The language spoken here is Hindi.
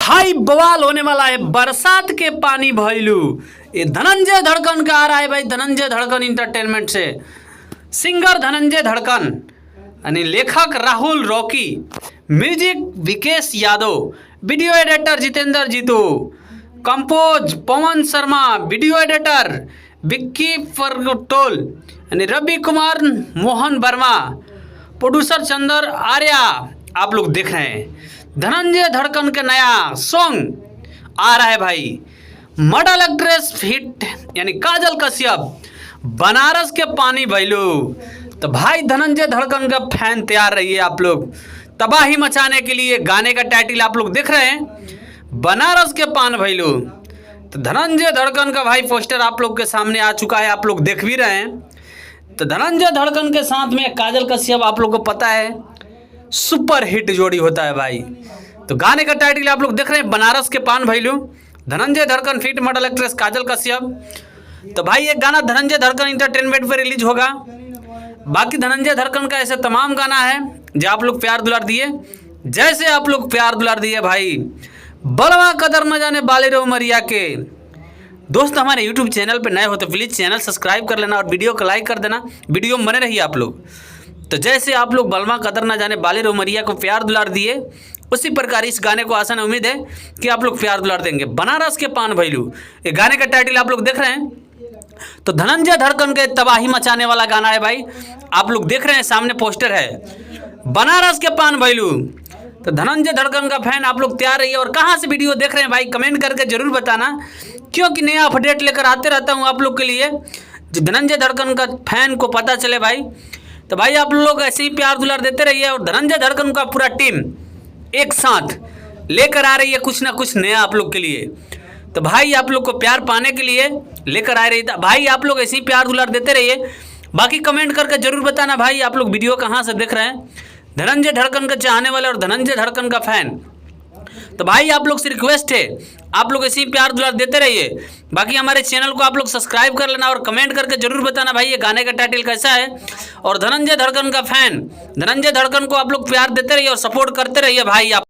भाई बवाल होने वाला है। बरसात के पानी भइलू। ये धनंजय धड़कन का आ रहा है भाई, धनंजय धड़कन इंटरटेनमेंट से। सिंगर धनंजय धड़कन यानी लेखक Rahul Rocky, music Vikesh Yadav, video editor Jitendra Jitu, compose Pawan Sharma, video editor Vicky Phartol यानी रवि कुमार मोहन वर्मा, प्रोड्यूसर चंदर आर्या। आप लोग देख रहे हैं धनंजय धड़कन का नया सॉन्ग आ रहा है भाई। मॉडल एक्ट्रेस हिट यानी काजल कश्यप, बनारस के पानी भैलू। तो भाई धनंजय धड़कन का फैन तैयार रहिए आप लोग तबाही मचाने के लिए। गाने का टाइटल आप लोग देख रहे हैं, बनारस के पान भैलू। तो धनंजय धड़कन का भाई पोस्टर आप लोग के सामने आ चुका है, आप लोग देख भी रहे हैं। तो धनंजय धड़कन के साथ में काजल कश्यप आप लोग को पता है सुपर हिट जोड़ी होता है भाई। तो गाने का टाइटल आप लोग देख रहे हैं, बनारस के पान भैलू। धनंजय धड़कन फिट मॉडल एक्ट्रेस काजल कश्यप। तो भाई एक गाना धनंजय धड़कन इंटरटेनमेंट पे रिलीज होगा। बाकी धनंजय धड़कन का ऐसे तमाम गाना है जो आप लोग प्यार दुलार दिए, जैसे आप लोग प्यार दुलार दिए भाई। बलवा कदर न जाने बाले रो मरिया के दोस्त हमारे यूट्यूब चैनल पे नए हो तो प्लीज़ चैनल सब्सक्राइब कर लेना और वीडियो को लाइक कर देना। वीडियो में बने रहिए आप लोग। तो जैसे आप लोग बलवा कदर न जाने बाले रो मरिया को प्यार दुलार दिए, उसी प्रकार इस गाने को आसान उम्मीद है कि आप लोग प्यार दुलार देंगे। बनारस के पान भैलू ये गाने का टाइटल आप लोग देख रहे हैं। तो धनंजय धड़कन के तबाही मचाने वाला गाना है भाई। आप लोग देख रहे हैं सामने पोस्टर है, बनारस के पान भैलू। तो धनंजय धड़कन का फैन आप लोग तैयार रहिए। और कहाँ से वीडियो देख रहे हैं भाई कमेंट करके जरूर बताना, क्योंकि नया अपडेट लेकर आते रहता हूँ आप लोग के लिए, जो धनंजय धड़कन का फैन को पता चले भाई। तो भाई आप लोग ऐसे ही प्यार दुलार देते रहिए। और धनंजय धड़कन का पूरा टीम एक साथ लेकर आ रही है कुछ ना कुछ नया आप लोग के लिए। तो भाई आप लोग को प्यार पाने के लिए लेकर आ रही है भाई। आप लोग ऐसे ही प्यार दुलार देते रहिए। बाकी कमेंट करके जरूर बताना भाई आप लोग वीडियो कहाँ से देख रहे हैं। धनंजय धड़कन का चाहने वाले और धनंजय धड़कन का फैन। तो भाई आप लोग से रिक्वेस्ट है आप लोग ऐसे ही प्यार दुलार देते रहिए। बाकी हमारे चैनल को आप लोग सब्सक्राइब कर लेना और कमेंट करके जरूर बताना भाई ये गाने का टाइटल कैसा है। और धनंजय धड़कन का फैन धनंजय धड़कन को आप लोग प्यार देते रहिए और सपोर्ट करते रहिए भाई आप।